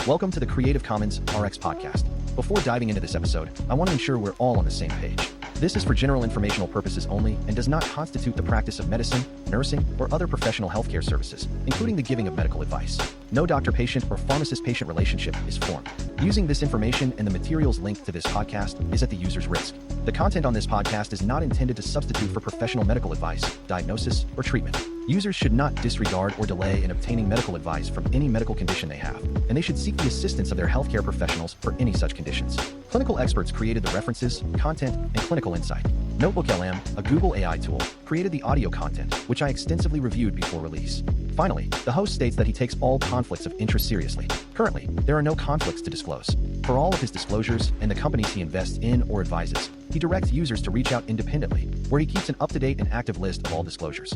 Welcome to the Creative Commons RX podcast. Before diving into this episode, I want to ensure we're all on the same page. This is for general informational purposes only and does not constitute the practice of medicine, nursing, or other professional healthcare services, including the giving of medical advice. No doctor-patient or pharmacist-patient relationship is formed. Using this information and the materials linked to this podcast is at the user's risk. The content on this podcast is not intended to substitute for professional medical advice, diagnosis, or treatment. Users should not disregard or delay in obtaining medical advice from any medical condition they have, and they should seek the assistance of their healthcare professionals for any such conditions. Clinical experts created the references, content, and clinical insight. NotebookLM, a Google AI tool, created the audio content, which I extensively reviewed before release. Finally, the host states that he takes all conflicts of interest seriously. Currently, there are no conflicts to disclose. For all of his disclosures and the companies he invests in or advises, he directs users to reach out independently, where he keeps an up-to-date and active list of all disclosures.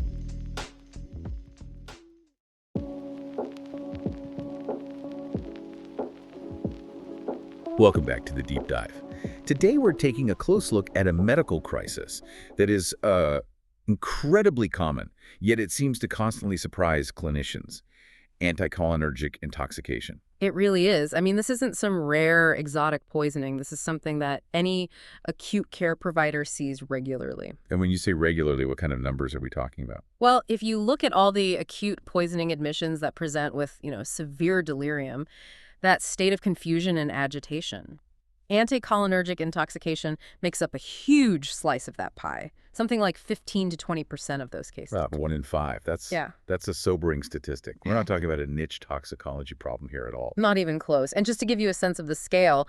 Welcome back to the Deep Dive. Today we're taking a close look at a medical crisis that is incredibly common, yet it seems to constantly surprise clinicians: anticholinergic intoxication. It really is. I mean, this isn't some rare exotic poisoning. This is something that any acute care provider sees regularly. And when you say regularly, what kind of numbers are we talking about? Well, if you look at all the acute poisoning admissions that present with, severe delirium, that state of confusion and agitation, anticholinergic intoxication makes up a huge slice of that pie, something like 15 to 20% of those cases. 1 in 5. That's a sobering statistic. We're not talking about a niche toxicology problem here at all. Not even close. And just to give you a sense of the scale,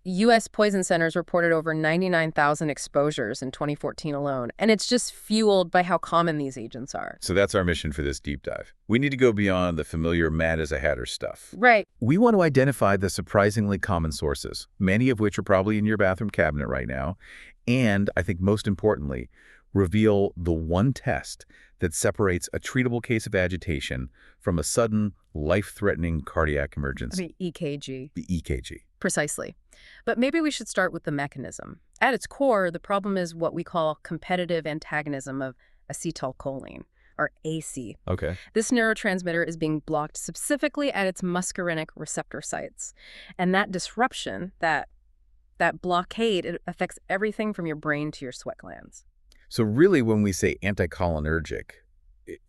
U.S. poison centers reported over 99,000 exposures in 2014 alone. And it's just fueled by how common these agents are. So that's our mission for this deep dive. We need to go beyond the familiar mad as a hatter stuff. Right. We want to identify the surprisingly common sources, many of which are probably in your bathroom cabinet right now, and, I think most importantly, reveal the one test that separates a treatable case of agitation from a sudden, life-threatening cardiac emergency. EKG. The EKG. Precisely. But maybe we should start with the mechanism. At its core, the problem is what we call competitive antagonism of acetylcholine, or AC. Okay. This neurotransmitter is being blocked specifically at its muscarinic receptor sites. And that disruption, that blockade, it affects everything from your brain to your sweat glands. So really, when we say anticholinergic,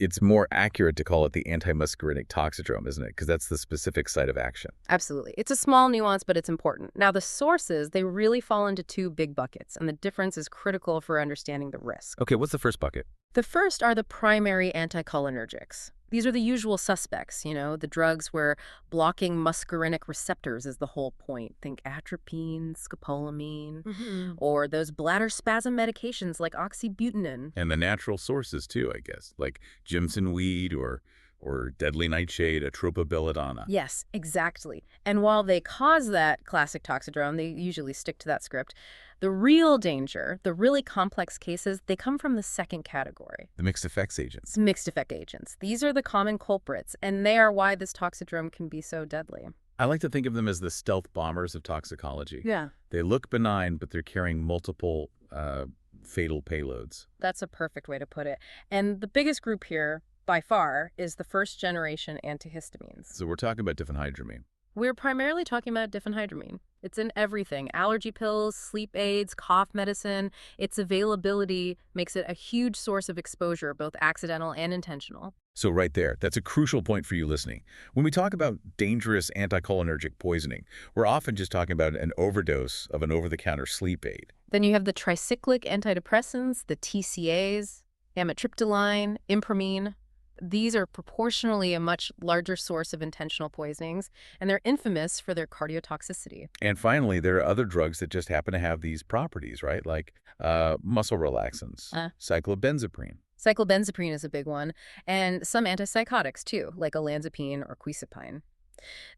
it's more accurate to call it the antimuscarinic toxidrome, isn't it? Because that's the specific site of action. Absolutely. It's a small nuance, but it's important. Now, the sources, they really fall into two big buckets, and the difference is critical for understanding the risk. Okay, what's the first bucket? The first are the primary anticholinergics. These are the usual suspects, the drugs where blocking muscarinic receptors is the whole point. Think atropine, scopolamine, or those bladder spasm medications like oxybutynin. And the natural sources, too, I guess, like Jimson weed or deadly nightshade, atropa belladonna. Yes, exactly. And while they cause that classic toxidrome, they usually stick to that script. The real danger, the really complex cases, they come from the second category. The mixed effects agents. Mixed effect agents. These are the common culprits, and they are why this toxidrome can be so deadly. I like to think of them as the stealth bombers of toxicology. Yeah. They look benign, but they're carrying multiple fatal payloads. That's a perfect way to put it. And the biggest group here, by far, is the first-generation antihistamines. So we're talking about diphenhydramine. We're primarily talking about diphenhydramine. It's in everything. Allergy pills, sleep aids, cough medicine. Its availability makes it a huge source of exposure, both accidental and intentional. So right there, that's a crucial point for you listening. When we talk about dangerous anticholinergic poisoning, we're often just talking about an overdose of an over-the-counter sleep aid. Then you have the tricyclic antidepressants, the TCAs, amitriptyline, impramine. These are proportionally a much larger source of intentional poisonings, and they're infamous for their cardiotoxicity. And finally, there are other drugs that just happen to have these properties, right? Like muscle relaxants, cyclobenzaprine. Cyclobenzaprine is a big one, and some antipsychotics, too, like olanzapine or quizapine.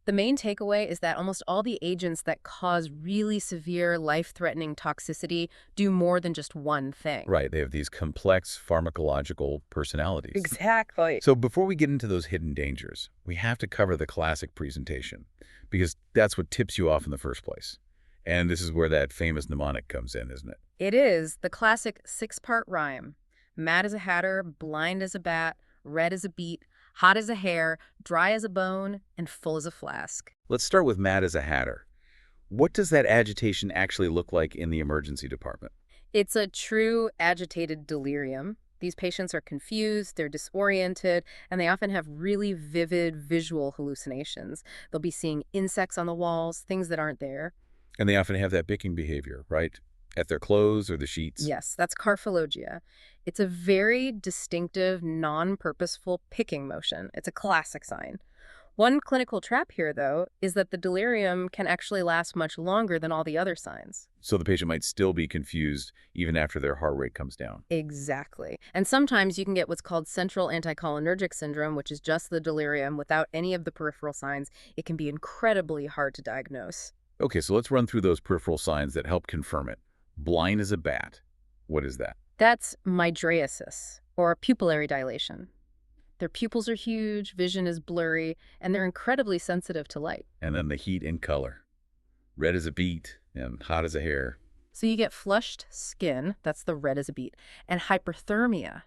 The main takeaway is that almost all the agents that cause really severe, life-threatening toxicity do more than just one thing. Right. They have these complex pharmacological personalities. Exactly. So before we get into those hidden dangers, we have to cover the classic presentation, because that's what tips you off in the first place. And this is where that famous mnemonic comes in, isn't it? It is. The classic 6-part rhyme. Mad as a hatter, blind as a bat, red as a beet, hot as a hair, dry as a bone, and full as a flask. Let's start with mad as a hatter. What does that agitation actually look like in the emergency department? It's a true agitated delirium. These patients are confused, they're disoriented, and they often have really vivid visual hallucinations. They'll be seeing insects on the walls, things that aren't there. And they often have that picking behavior, right? At their clothes or the sheets. Yes, that's carphologia. It's a very distinctive, non-purposeful picking motion. It's a classic sign. One clinical trap here, though, is that the delirium can actually last much longer than all the other signs. So the patient might still be confused even after their heart rate comes down. Exactly. And sometimes you can get what's called central anticholinergic syndrome, which is just the delirium without any of the peripheral signs. It can be incredibly hard to diagnose. Okay, so let's run through those peripheral signs that help confirm it. Blind as a bat. What is that? That's mydriasis, or pupillary dilation. Their pupils are huge, vision is blurry, and they're incredibly sensitive to light. And then the heat and color. Red as a beet and hot as a hair. So you get flushed skin, that's the red as a beet, and hyperthermia.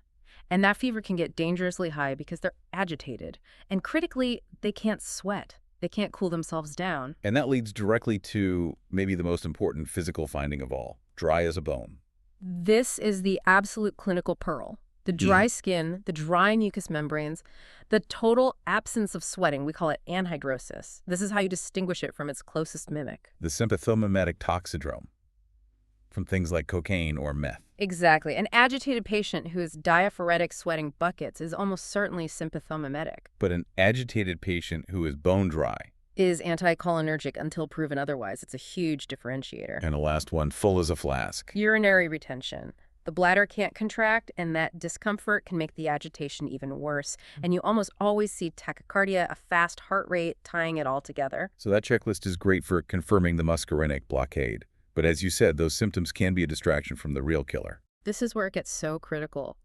And that fever can get dangerously high because they're agitated. And critically, they can't sweat. They can't cool themselves down. And that leads directly to maybe the most important physical finding of all. Dry as a bone. This is the absolute clinical pearl. The dry skin, the dry mucous membranes, the total absence of sweating. We call it anhidrosis. This is how you distinguish it from its closest mimic. The sympathomimetic toxidrome. From things like cocaine or meth. Exactly. An agitated patient who is diaphoretic sweating buckets is almost certainly sympathomimetic. But an agitated patient who is bone dry. Is anticholinergic until proven otherwise. It's a huge differentiator. And the last one, full as a flask. Urinary retention. The bladder can't contract, and that discomfort can make the agitation even worse. And you almost always see tachycardia, a fast heart rate, tying it all together. So that checklist is great for confirming the muscarinic blockade. But as you said, those symptoms can be a distraction from the real killer. This is where it gets so critical.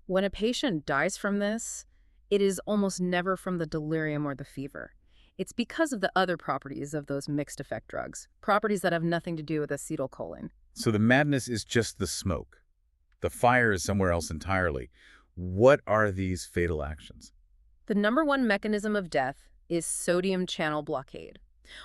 When a patient dies from this, it is almost never from the delirium or the fever. It's because of the other properties of those mixed effect drugs, properties that have nothing to do with acetylcholine. So the madness is just the smoke. The fire is somewhere else entirely. What are these fatal actions? The number one mechanism of death is sodium channel blockade.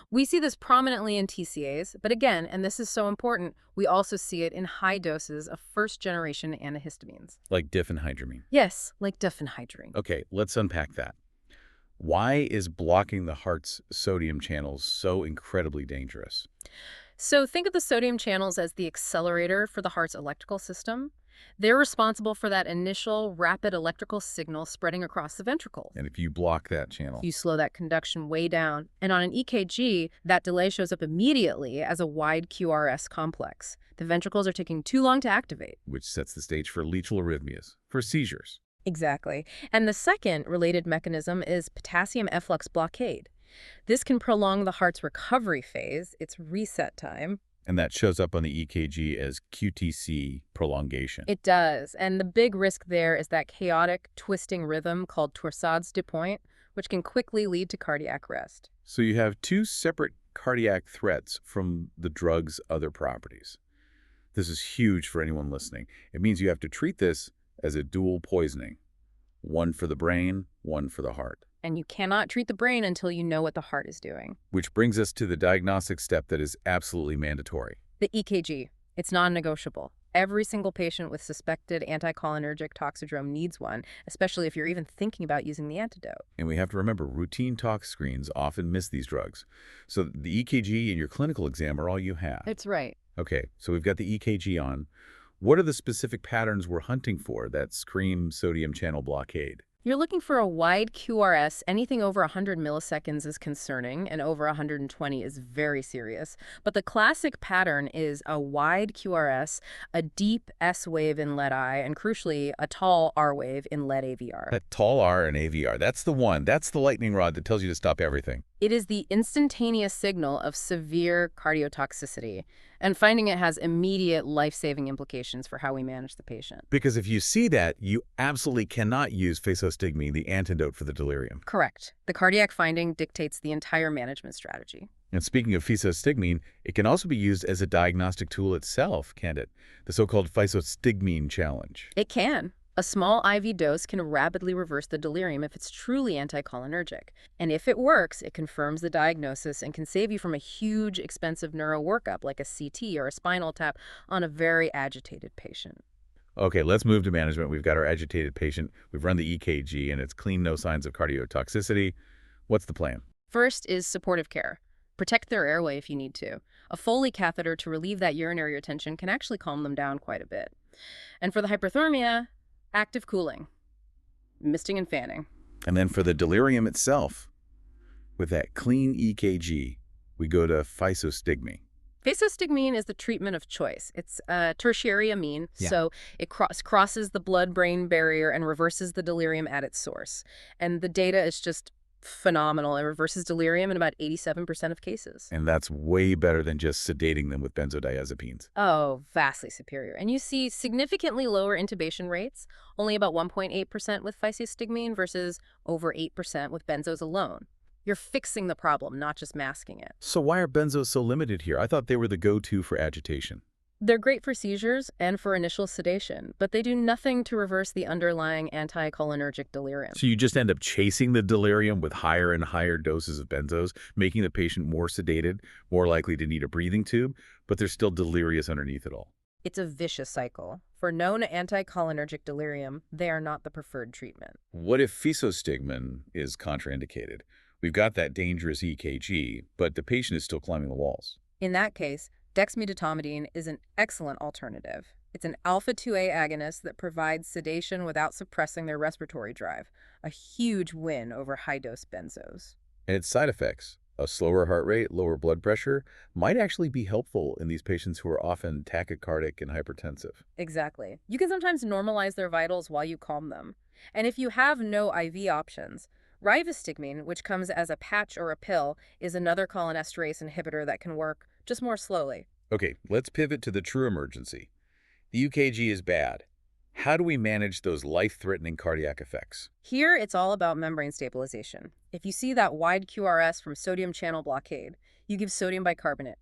We see this prominently in TCAs, but again, and this is so important, we also see it in high doses of first-generation antihistamines. Like diphenhydramine. Yes, like diphenhydramine. Okay, let's unpack that. Why is blocking the heart's sodium channels so incredibly dangerous? So think of the sodium channels as the accelerator for the heart's electrical system. They're responsible for that initial rapid electrical signal spreading across the ventricles. And if you block that channel, You slow that conduction way down. And on an EKG, that delay shows up immediately as a wide QRS complex. The ventricles are taking too long to activate. which sets the stage for lethal arrhythmias, for seizures. Exactly. And the second related mechanism is potassium efflux blockade. This can prolong the heart's recovery phase, its reset time. And that shows up on the EKG as QTC prolongation. It does. And the big risk there is that chaotic, twisting rhythm called torsades de pointe, which can quickly lead to cardiac arrest. So you have two separate cardiac threats from the drug's other properties. This is huge for anyone listening. It means you have to treat this as a dual poisoning. One for the brain, one for the heart. And you cannot treat the brain until you know what the heart is doing. Which brings us to the diagnostic step that is absolutely mandatory. The EKG. It's non-negotiable. Every single patient with suspected anticholinergic toxidrome needs one, especially if you're even thinking about using the antidote. And we have to remember, routine tox screens often miss these drugs. So the EKG and your clinical exam are all you have. It's right. Okay, so we've got the EKG on. What are the specific patterns we're hunting for that scream sodium channel blockade? You're looking for a wide QRS. Anything over 100 milliseconds is concerning, and over 120 is very serious. But the classic pattern is a wide QRS, a deep S wave in lead I, and crucially, a tall R wave in lead AVR. That tall R and AVR, that's the one. That's the lightning rod that tells you to stop everything. It is the instantaneous signal of severe cardiotoxicity, and finding it has immediate life-saving implications for how we manage the patient. Because if you see that, you absolutely cannot use physostigmine, the antidote for the delirium. Correct. The cardiac finding dictates the entire management strategy. And speaking of physostigmine, it can also be used as a diagnostic tool itself, can't it? The so-called physostigmine challenge. It can. A small IV dose can rapidly reverse the delirium if it's truly anticholinergic. And if it works, it confirms the diagnosis and can save you from a huge, expensive neuro workup like a CT or a spinal tap on a very agitated patient. Okay, let's move to management. We've got our agitated patient. We've run the EKG, and it's clean, no signs of cardiotoxicity. What's the plan? First is supportive care. Protect their airway if you need to. A Foley catheter to relieve that urinary retention can actually calm them down quite a bit. And for the hyperthermia, active cooling, misting and fanning. And then for the delirium itself, with that clean EKG, we go to physostigmine. Physostigmine is the treatment of choice. It's a tertiary amine, so it crosses the blood-brain barrier and reverses the delirium at its source. And the data is just phenomenal. It reverses delirium in about 87% of cases. And that's way better than just sedating them with benzodiazepines. Oh, vastly superior. And you see significantly lower intubation rates, only about 1.8% with physostigmine versus over 8% with benzos alone. You're fixing the problem, not just masking it. So why are benzos so limited here? I thought they were the go-to for agitation. They're great for seizures and for initial sedation, but they do nothing to reverse the underlying anticholinergic delirium. So you just end up chasing the delirium with higher and higher doses of benzos, making the patient more sedated, more likely to need a breathing tube, but they're still delirious underneath it all. It's a vicious cycle. For known anticholinergic delirium, they are not the preferred treatment. What if physostigmine is contraindicated? We've got that dangerous EKG, but the patient is still climbing the walls. In that case, dexmedetomidine is an excellent alternative. It's an alpha-2A agonist that provides sedation without suppressing their respiratory drive, a huge win over high-dose benzos. And its side effects, a slower heart rate, lower blood pressure, might actually be helpful in these patients who are often tachycardic and hypertensive. Exactly. You can sometimes normalize their vitals while you calm them. And if you have no IV options, rivastigmine, which comes as a patch or a pill, is another cholinesterase inhibitor that can work just more slowly. Okay, let's pivot to the true emergency. The UKG is bad. How do we manage those life-threatening cardiac effects? Here, it's all about membrane stabilization. If you see that wide QRS from sodium channel blockade, you give sodium bicarbonate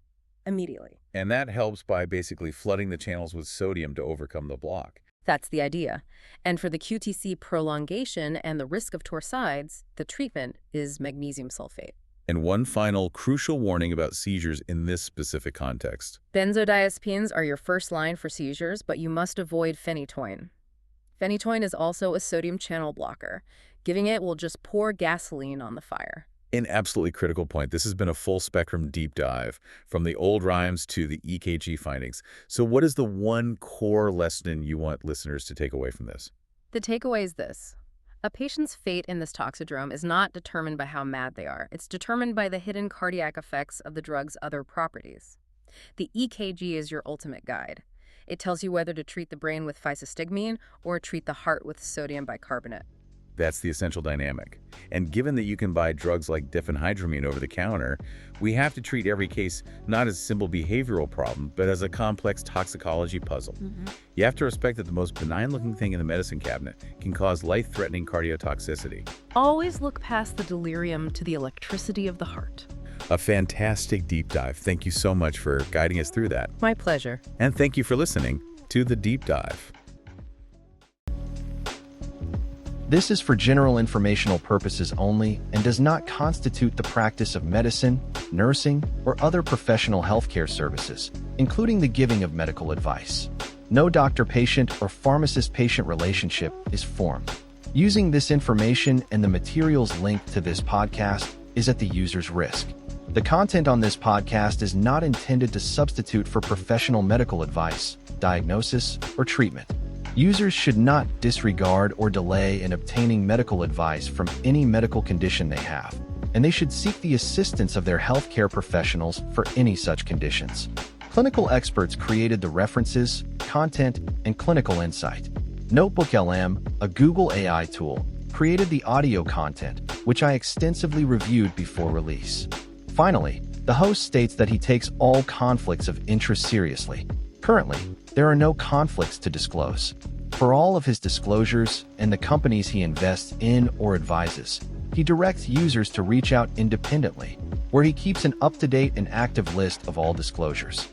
immediately. And that helps by basically flooding the channels with sodium to overcome the block. That's the idea. And for the QTC prolongation and the risk of torsides, the treatment is magnesium sulfate. And one final crucial warning about seizures in this specific context. Benzodiazepines are your first line for seizures, but you must avoid phenytoin. Phenytoin is also a sodium channel blocker. Giving it will just pour gasoline on the fire. An absolutely critical point. This has been a full-spectrum deep dive, from the old rhymes to the EKG findings. So what is the one core lesson you want listeners to take away from this? The takeaway is this. A patient's fate in this toxidrome is not determined by how mad they are. It's determined by the hidden cardiac effects of the drug's other properties. The EKG is your ultimate guide. It tells you whether to treat the brain with physostigmine or treat the heart with sodium bicarbonate. That's the essential dynamic. And given that you can buy drugs like diphenhydramine over the counter, we have to treat every case not as a simple behavioral problem, but as a complex toxicology puzzle. You have to respect that the most benign-looking thing in the medicine cabinet can cause life-threatening cardiotoxicity. Always look past the delirium to the electricity of the heart. A fantastic deep dive. Thank you so much for guiding us through that. My pleasure. And thank you for listening to The Deep Dive. This is for general informational purposes only and does not constitute the practice of medicine, nursing, or other professional healthcare services, including the giving of medical advice. No doctor-patient or pharmacist-patient relationship is formed. Using this information and the materials linked to this podcast is at the user's risk. The content on this podcast is not intended to substitute for professional medical advice, diagnosis, or treatment. Users should not disregard or delay in obtaining medical advice from any medical condition they have, and they should seek the assistance of their healthcare professionals for any such conditions. Clinical experts created the references, content, and clinical insight. NotebookLM, a Google AI tool, created the audio content, which I extensively reviewed before release. Finally, the host states that he takes all conflicts of interest seriously. Currently, there are no conflicts to disclose. For all of his disclosures and the companies he invests in or advises, he directs users to reach out independently, where he keeps an up-to-date and active list of all disclosures.